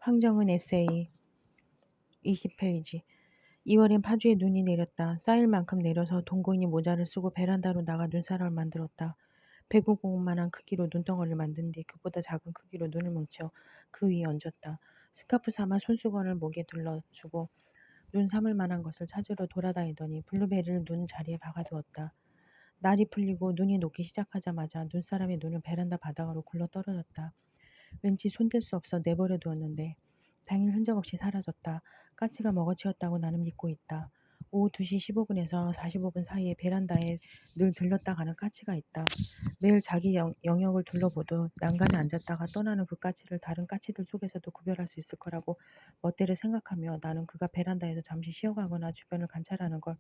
황정은 에세이 20페이지. 2월엔 파주에 눈이 내렸다. 쌓일 만큼 내려서 동공이 모자를 쓰고 베란다로 나가 눈사람을 만들었다. 배구공만한 크기로 눈덩어리를 만든 뒤 그보다 작은 크기로 눈을 뭉쳐 그 위에 얹었다. 스카프 삼아 손수건을 목에 둘러주고 눈 삼을 만한 것을 찾으러 돌아다니더니 블루베리를 눈 자리에 박아두었다. 날이 풀리고 눈이 녹기 시작하자마자 눈사람의 눈을 베란다 바닥으로 굴러 떨어졌다. 왠지 손댈 수 없어 내버려 두었는데 당일 흔적 없이 사라졌다. 까치가 먹어치웠다고 나는 믿고 있다. 오후 2시 15분에서 45분 사이에 베란다에 늘 들렀다 가는 까치가 있다. 매일 자기 영역을 둘러보도 난간에 앉았다가 떠나는 그 까치를 다른 까치들 속에서도 구별할 수 있을 거라고 멋대로 생각하며 나는 그가 베란다에서 잠시 쉬어가거나 주변을 관찰하는 걸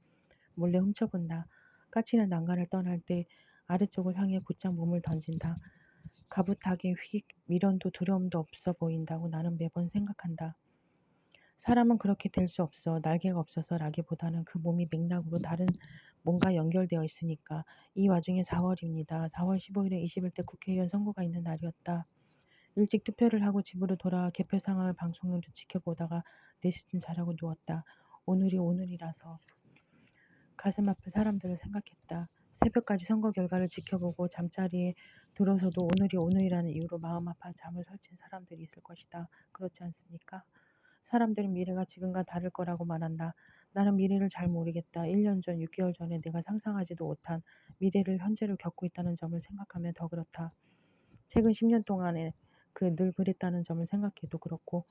몰래 훔쳐본다. 까치는 난간을 떠날 때 아래쪽을 향해 곧장 몸을 던진다. 가붓하게 휙 미련도 두려움도 없어 보인다고 나는 매번 생각한다. 사람은 그렇게 될 수 없어. 날개가 없어서라기보다는 그 몸이 맥락으로 다른 뭔가 연결되어 있으니까. 이 와중에 4월입니다. 4월 15일에 21대 국회의원 선거가 있는 날이었다. 일찍 투표를 하고 집으로 돌아와 개표 상황을 방송으로 지켜보다가 4시쯤 자라고 누웠다. 오늘이 오늘이라서 가슴 아픈 사람들을 생각했다. 새벽까지 선거 결과를 지켜보고 잠자리에 들어서도 오늘이 오늘이라는 이유로 마음 아파 잠을 설친 사람들이 있을 것이다. 그렇지 않습니까? 사람들은 미래가 지금과 다를 거라고 말한다. 나는 미래를 잘 모르겠다. 1년 전, 6개월 전에 내가 상상하지도 못한 미래를 현재를 겪고 있다는 점을 생각하면 더 그렇다. 최근 10년 동안에 늘 그랬다는 점을 생각해도 그렇고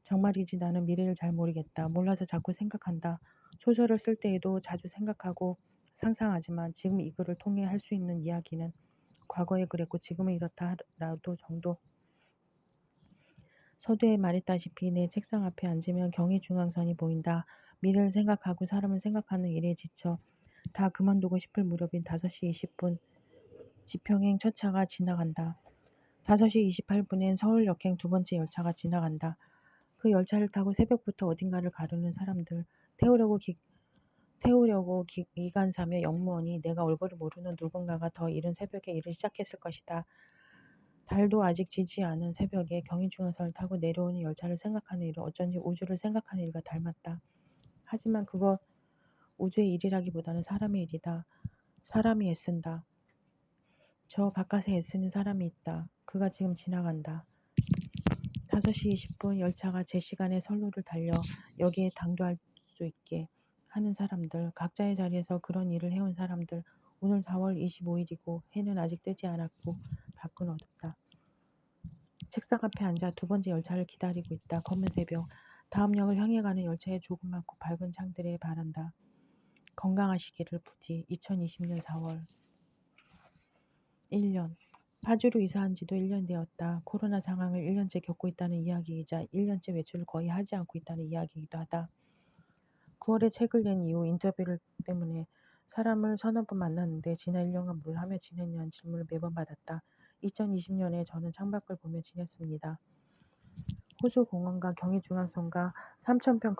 정말이지 나는 미래를 잘 모르겠다. 몰라서 자꾸 생각한다. 소설을 쓸 때에도 자주 생각하고 상상하지만 지금 이 글을 통해 할 수 있는 이야기는 과거에 그랬고 지금은 이렇다 라도 정도. 서두에 말했다시피 내 책상 앞에 앉으면 경의중앙선이 보인다. 미래를 생각하고 사람을 생각하는 일에 지쳐 다 그만두고 싶을 무렵인 5시 20분 지평행 첫 차가 지나간다. 5시 28분엔 서울역행 두 번째 열차가 지나간다. 그 열차를 타고 새벽부터 어딘가를 가르는 사람들, 태우려고 기관사며 역무원이 내가 얼굴을 모르는 누군가가 더 이른 새벽에 일을 시작했을 것이다. 달도 아직 지지 않은 새벽에 경인중앙선을 타고 내려오는 열차를 생각하는 일은 어쩐지 우주를 생각하는 일과 닮았다. 하지만 그거 우주의 일이라기보다는 사람의 일이다. 사람이 애쓴다. 저 바깥에 애쓰는 사람이 있다. 그가 지금 지나간다. 5시 20분 열차가 제 시간에 선로를 달려 여기에 당도할 수 있게 하는 사람들, 각자의 자리에서 그런 일을 해온 사람들, 오늘 4월 25일이고 해는 아직 뜨지 않았고 밖은 어둡다. 책상 앞에 앉아 두 번째 열차를 기다리고 있다. 검은 새벽. 다음 역을 향해 가는 열차의 조그맣고 밝은 창들에 바란다. 건강하시기를 부디. 2020년 4월. 1년. 파주로 이사한 지도 1년 되었다. 코로나 상황을 1년째 겪고 있다는 이야기이자 1년째 외출을 거의 하지 않고 있다는 이야기이기도 하다. 9월에 책을 낸 이후 인터뷰를 때문에 사람을 서너 번 만났는데 지난 1년간 뭘 하며 지냈냐는 질문을 매번 받았다. 2020년에 저는 창밖을 보며 지냈습니다. 호수공원과 경의중앙선과 3,000평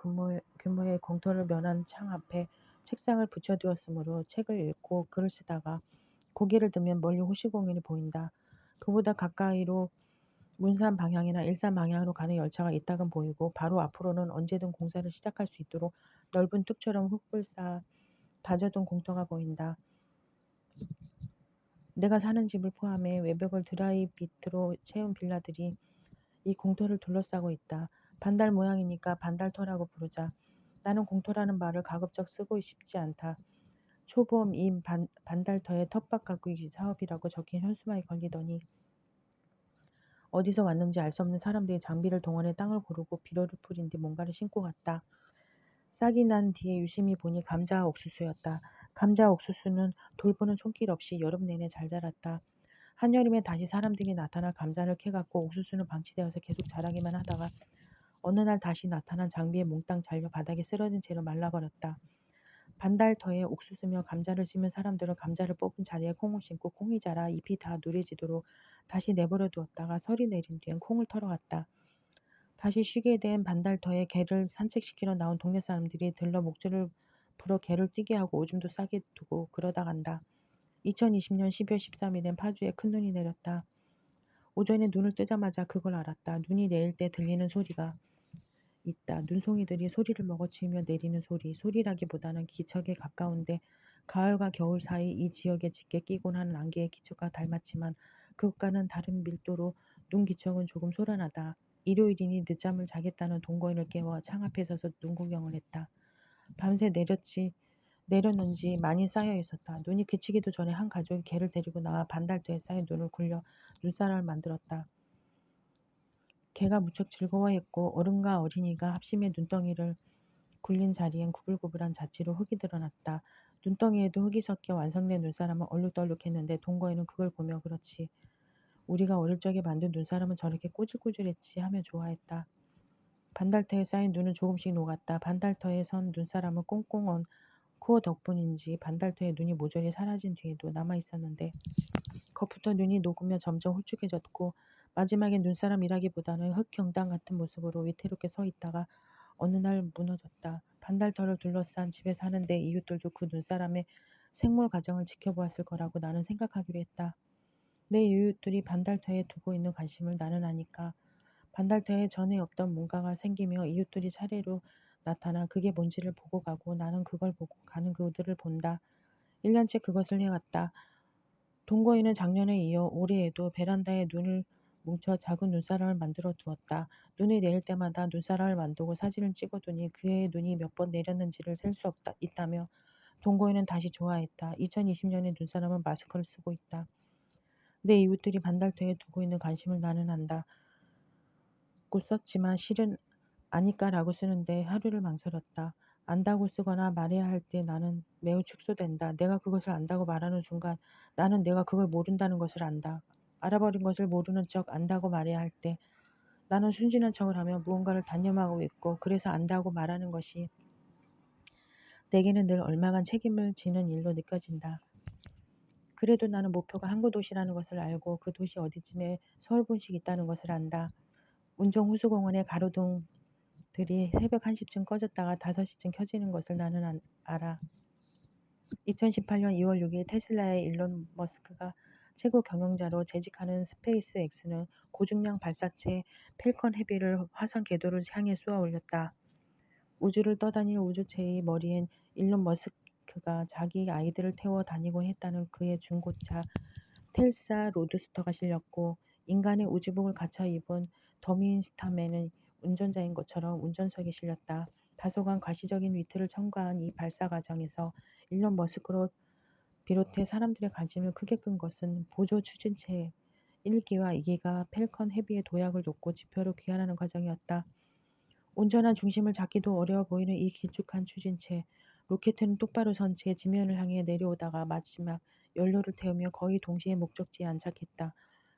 규모의 공터를 면한 창 앞에 책상을 붙여두었으므로 책을 읽고 글을 쓰다가 고개를 들면 멀리 호시공원이 보인다. 그보다 가까이로 문산 방향이나 일산 방향으로 가는 열차가 이따금 보이고 바로 앞으로는 언제든 공사를 시작할 수 있도록 넓은 뚝처럼 흙을 쌓아 다져둔 공터가 보인다. 내가 사는 집을 포함해 외벽을 드라이빗으로 채운 빌라들이 이 공터를 둘러싸고 있다. 반달 모양이니까 반달터라고 부르자. 나는 공터라는 말을 가급적 쓰고 싶지 않다. 초보험 임 반달터에 텃밭 가꾸기 사업이라고 적힌 현수막이 걸리더니 어디서 왔는지 알 수 없는 사람들이 장비를 동원해 땅을 고르고 비료를 뿌린 뒤 뭔가를 심고 갔다. 싹이 난 뒤에 유심히 보니 감자 옥수수였다. 감자 옥수수는 돌보는 손길 없이 여름 내내 잘 자랐다. 한여름에 다시 사람들이 나타나 감자를 캐갔고 옥수수는 방치되어서 계속 자라기만 하다가 어느 날 다시 나타난 장비에 몽땅 잘려 바닥에 쓰러진 채로 말라버렸다. 반달터에 옥수수며 감자를 심은 사람들은 감자를 뽑은 자리에 콩을 심고 콩이 자라 잎이 다 누래지도록 다시 내버려 두었다가 설이 내린 뒤엔 콩을 털어 갔다. 다시 쉬게 된 반달터에 개를 산책시키러 나온 동네 사람들이 들러 목줄을 풀어 개를 뛰게 하고 오줌도 싸게 두고 그러다 간다. 2020년 12월 13일엔 파주에 큰 눈이 내렸다. 오전에 눈을 뜨자마자 그걸 알았다. 눈이 내릴 때 들리는 소리가 있다. 눈송이들이 소리를 먹어치우며 내리는 소리. 소리라기보다는 기척에 가까운데 가을과 겨울 사이 이 지역에 짙게 끼곤 하는 안개의 기척과 닮았지만 그것과는 다른 밀도로 눈 기척은 조금 소란하다. 일요일이니 늦잠을 자겠다는 동거인을 깨워 창 앞에 서서 눈 구경을 했다. 밤새 내렸는지 많이 쌓여 있었다. 눈이 그치기도 전에 한 가족이 개를 데리고 나와 반달대에 쌓인 눈을 굴려 눈사람을 만들었다. 개가 무척 즐거워했고 어른과 어린이가 합심해 눈덩이를 굴린 자리엔 구불구불한 자취로 흙이 드러났다. 눈덩이에도 흙이 섞여 완성된 눈사람은 얼룩덜룩했는데 동거에는 그걸 보며 그렇지. 우리가 어릴 적에 만든 눈사람은 저렇게 꼬질꼬질했지 하며 좋아했다. 반달터에 쌓인 눈은 조금씩 녹았다. 반달터에 선 눈사람은 꽁꽁 언 코어 덕분인지 반달터에 눈이 모조리 사라진 뒤에도 남아있었는데 겉부터 눈이 녹으며 점점 홀쭉해졌고 마지막에 눈사람이라기보다는 흙경당 같은 모습으로 위태롭게 서 있다가 어느 날 무너졌다. 반달터를 둘러싼 집에 사는데 이웃들도 그 눈사람의 생물 과정을 지켜보았을 거라고 나는 생각하기로 했다. 내 이웃들이 반달터에 두고 있는 관심을 나는 아니까. 반달터에 전에 없던 뭔가가 생기며 이웃들이 차례로 나타나 그게 뭔지를 보고 가고 나는 그걸 보고 가는 그들을 본다. 1년째 그것을 해왔다. 동거인은 작년에 이어 올해에도 베란다에 눈을 뭉쳐 작은 눈사람을 만들어 두었다. 눈이 내릴 때마다 눈사람을 만들고 사진을 찍어두니 그의 눈이 몇 번 내렸는지를 셀 수 있다며 동거인은 다시 좋아했다. 2020년에 눈사람은 마스크를 쓰고 있다. 내 이웃들이 반달터에 두고 있는 관심을 나는 안다. 고 썼지만 실은 아니까라고 쓰는데 하루를 망설였다. 안다고 쓰거나 말해야 할 때 나는 매우 축소된다. 내가 그것을 안다고 말하는 순간 나는 내가 그걸 모른다는 것을 안다. 알아버린 것을 모르는 척 안다고 말해야 할 때 나는 순진한 척을 하며 무언가를 단념하고 있고 그래서 안다고 말하는 것이 내게는 늘 얼마간 책임을 지는 일로 느껴진다. 그래도 나는 목표가 항구 도시라는 것을 알고 그 도시 어디쯤에 서울 본식이 있다는 것을 안다. 운정 호수공원의 가로등들이 새벽 1시쯤 꺼졌다가 5시쯤 켜지는 것을 나는 알아. 2018년 2월 6일 테슬라의 일론 머스크가 최고 경영자로 재직하는 스페이스 X는 고중량 발사체 펠컨 헤비를 화성 궤도를 향해 쏘아 올렸다. 우주를 떠다닐 우주체의 머리엔 일론 머스크가 자기 아이들을 태워 다니곤 했다는 그의 중고차 텔사 로드스터가 실렸고 인간의 우주복을 갖춰 입은 더미인 스타맨은 운전자인 것처럼 운전석에 실렸다. 다소간 과시적인 위트를 첨가한 이 발사 과정에서 일론 머스크로 비롯해 사람들의 관심을 크게 끈 것은 보조 추진체 1기와 2기가 펠컨 헤비의 도약을 돕고 지표를 귀환하는 과정이었다. 온전한 중심을 잡기도 어려워 보이는 이 길쭉한 추진체, 로켓은 똑바로 선 채 지면을 향해 내려오다가 마지막 연료를 태우며 거의 동시에 목적지에 안착했다.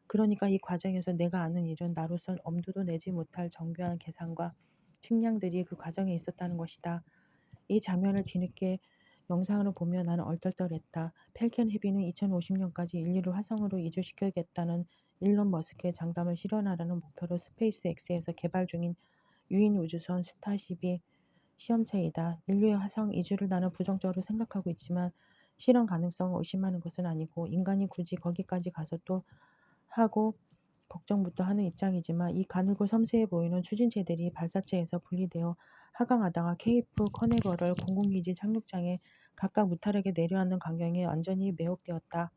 그러니까 이 과정에서 내가 아는 일은 나로선 엄두도 내지 못할 정교한 계산과 측량들이 그 과정에 있었다는 것이다. 이 장면을 뒤늦게 영상으로 보며 나는 얼떨떨했다. 펠컨 헤비는 2050년까지 인류를 화성으로 이주시켜야겠다는 일론 머스크의 장담을 실현하라는 목표로 스페이스 X에서 개발 중인 유인 우주선 스타쉽이 시험체이다. 인류의 화성 이주를 나는 부정적으로 생각하고 있지만 실현 가능성을 의심하는 것은 아니고 인간이 굳이 거기까지 가서 또 하고 걱정부터 하는 입장이지만 이 가늘고 섬세해 보이는 추진체들이 발사체에서 분리되어 하강하다가 케이프 커네거럴 공군기지 착륙장에 각각 무탈하게 내려앉는 광경에 완전히 매혹되었다.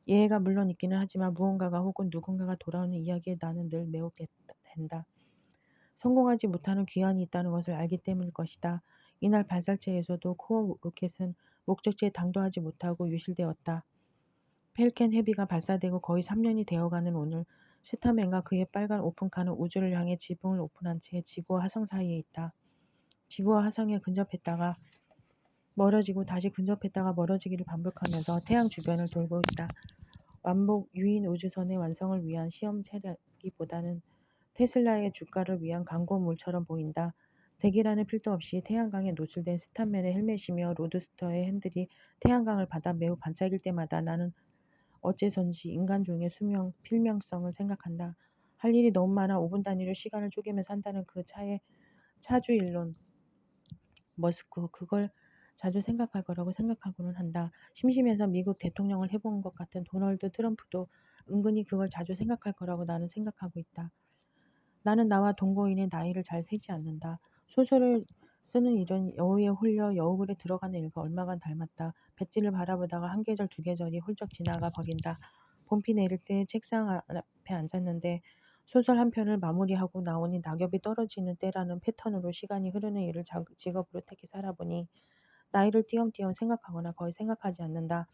예외가 물론 있기는 하지만 무언가가 혹은 누군가가 돌아오는 이야기에 나는 늘 매혹된다. 성공하지 못하는 귀환이 있다는 것을 알기 때문일 것이다. 이날 발사체에서도 코어 로켓은 목적지에 당도하지 못하고 유실되었다. 펠켄 헤비가 발사되고 거의 3년이 되어가는 오늘 스타맨과 그의 빨간 오픈카는 우주를 향해 지붕을 오픈한 채 지구와 화성 사이에 있다. 지구와 화성에 근접했다가 멀어지고 다시 근접했다가 멀어지기를 반복하면서 태양 주변을 돌고 있다. 완복 유인 우주선의 완성을 위한 시험 체력이보다는 테슬라의 주가를 위한 광고물처럼 보인다. 대기란의 필터 없이 태양광에 노출된 스타맨의 헬멧이며 로드스터의 핸들이 태양광을 받아 매우 반짝일 때마다 나는 어째선지 인간 중의 수명, 필명성을 생각한다. 할 일이 너무 많아 5분 단위로 시간을 쪼개며 산다는 그 차주 일론 머스크 그걸 자주 생각할 거라고 생각하고는 한다. 심심해서 미국 대통령을 해본 것 같은 도널드 트럼프도 은근히 그걸 자주 생각할 거라고 나는 생각하고 있다. 나는 나와 동거인의 나이를 잘 세지 않는다. 소설을 쓰는 일은 여우에 홀려 여우굴에 들어가는 일과 얼마간 닮았다. 뱃지를 바라보다가 한 계절 두 계절이 훌쩍 지나가 버린다. 봄비 내릴 때 책상 앞에 앉았는데 소설 한 편을 마무리하고 나오니 낙엽이 떨어지는 때라는 패턴으로 시간이 흐르는 일을 직업으로 택해 살아보니 나이를 띄엄띄엄 생각하거나 거의 생각하지 않는다.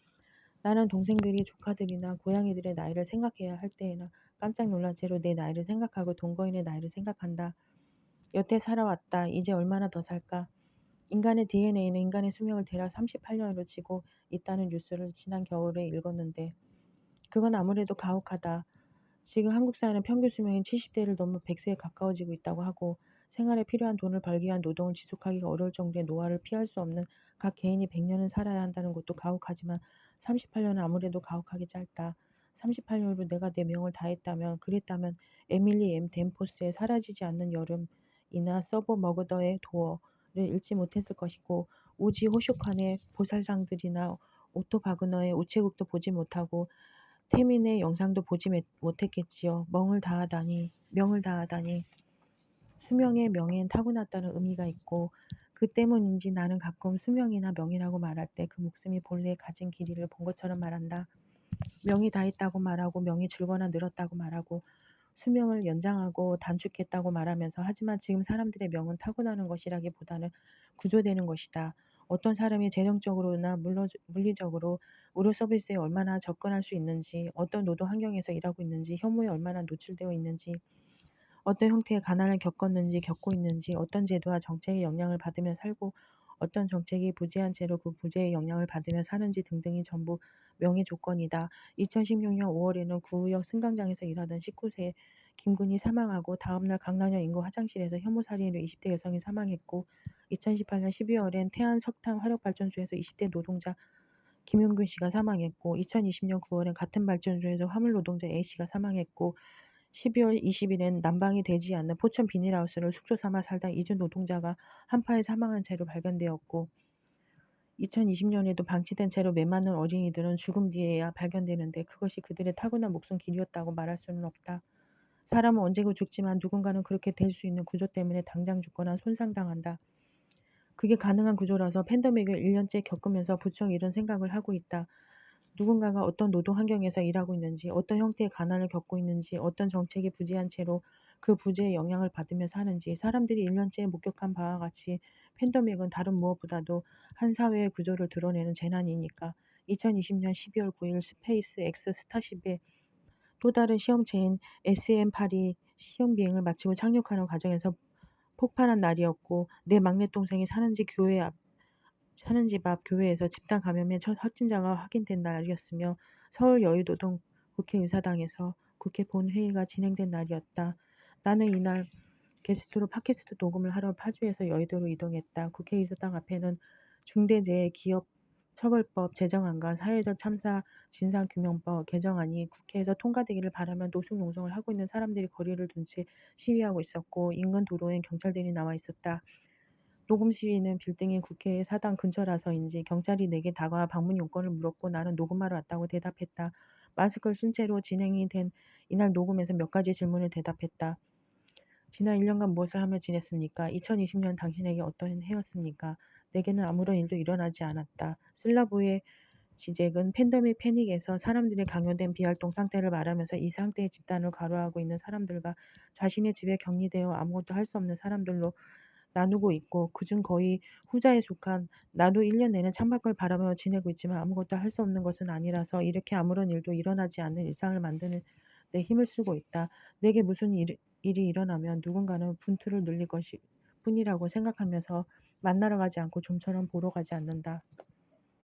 나는 동생들이 조카들이나 고양이들의 나이를 생각해야 할 때에나 깜짝 놀란 채로 내 나이를 생각하고 동거인의 나이를 생각한다. 여태 살아왔다. 이제 얼마나 더 살까? 인간의 DNA는 인간의 수명을 대략 38년으로 치고 있다는 뉴스를 지난 겨울에 읽었는데 그건 아무래도 가혹하다. 지금 한국 사회는 평균 수명이 70대를 넘어 100세에 가까워지고 있다고 하고 생활에 필요한 돈을 벌기 위한 노동을 지속하기가 어려울 정도의 노화를 피할 수 없는 각 개인이 100년은 살아야 한다는 것도 가혹하지만 38년은 아무래도 가혹하게 짧다. 38년으로 내가 내 명을 다했다면 그랬다면 에밀리 M. 댄포스의 사라지지 않는 여름이나 서버 머그더의 도어를 읽지 못했을 것이고 우지 호쇼칸의 보살상들이나 오토 바그너의 우체국도 보지 못하고 태민의 영상도 보지 못했겠지요. 명을 다하다니. 수명의 명엔 타고났다는 의미가 있고 그 때문인지 나는 가끔 수명이나 명이라고 말할 때 그 목숨이 본래 가진 길이를 본 것처럼 말한다. 명이 다했다고 말하고 명이 줄거나 늘었다고 말하고 수명을 연장하고 단축했다고 말하면서 하지만 지금 사람들의 명은 타고나는 것이라기보다는 구조되는 것이다. 어떤 사람이 재정적으로나 물리적으로 의료 서비스에 얼마나 접근할 수 있는지, 어떤 노동 환경에서 일하고 있는지, 혐오에 얼마나 노출되어 있는지, 어떤 형태의 가난을 겪었는지 겪고 있는지, 어떤 제도와 정책의 영향을 받으며 살고 어떤 정책이 부재한 채로 그 부재의 영향을 받으며 사는지 등등이 전부 명의 조건이다. 2016년 5월에는 구의역 승강장에서 일하던 19세 김군이 사망하고 다음날 강남역 인구 화장실에서 혐오살인으로 20대 여성이 사망했고 2018년 12월엔 태안 석탄 화력발전소에서 20대 노동자 김용균 씨가 사망했고 2020년 9월엔 같은 발전소에서 화물 노동자 A씨가 사망했고 12월 20일엔 난방이 되지 않는 포천 비닐하우스를 숙소 삼아 살다 이주 노동자가 한파에 사망한 채로 발견되었고 2020년에도 방치된 채로 메마른 어린이들은 죽음 뒤에야 발견되는데 그것이 그들의 타고난 목숨 길이었다고 말할 수는 없다. 사람은 언제고 죽지만 누군가는 그렇게 될 수 있는 구조 때문에 당장 죽거나 손상당한다. 그게 가능한 구조라서 팬데믹을 1년째 겪으면서 부쩍 이런 생각을 하고 있다. 누군가가 어떤 노동 환경에서 일하고 있는지, 어떤 형태의 가난을 겪고 있는지, 어떤 정책이 부재한 채로 그 부재의 영향을 받으며 사는지, 사람들이 1년째 목격한 바와 같이 팬데믹은 다른 무엇보다도 한 사회의 구조를 드러내는 재난이니까 2020년 12월 9일 스페이스 X 스타쉽의 또 다른 시험체인 SM8이 시험 비행을 마치고 착륙하는 과정에서 폭발한 날이었고 내 막내 동생이 사는 집 앞 교회에서 집단 감염의 첫 확진자가 확인된 날이었으며 서울 여의도동 국회의사당에서 국회 본회의가 진행된 날이었다. 나는 이날 게스트로 팟캐스트 녹음을 하러 파주에서 여의도로 이동했다. 국회의사당 앞에는 중대재해기업처벌법 제정안과 사회적 참사 진상규명법 개정안이 국회에서 통과되기를 바라며 노숙농성을 하고 있는 사람들이 거리를 둔 채 시위하고 있었고 인근 도로엔 경찰들이 나와 있었다. 녹음 시위는 빌딩인 국회 사당 근처라서인지 경찰이 내게 다가와 방문 요건을 물었고 나는 녹음하러 왔다고 대답했다. 마스크를 쓴 채로 진행이 된 이날 녹음에서 몇 가지 질문을 대답했다. 지난 1년간 무엇을 하며 지냈습니까? 2020년 당신에게 어떤 해였습니까? 내게는 아무런 일도 일어나지 않았다. 슬라보의 지적은 팬데믹 패닉에서 사람들이 강요된 비활동 상태를 말하면서 이 상태의 집단을 가로하고 있는 사람들과 자신의 집에 격리되어 아무것도 할 수 없는 사람들로 나누고 있고 그중 거의 후자에 속한 나도 1년 내내 창밖을 바라보며 지내고 있지만 아무것도 할 수 없는 것은 아니라서 이렇게 아무런 일도 일어나지 않는 일상을 만드는 데 힘을 쓰고 있다. 내게 무슨 일이 일어나면 누군가는 분투를 늘릴 것이 뿐이라고 생각하면서 만나러 가지 않고 좀처럼 보러 가지 않는다.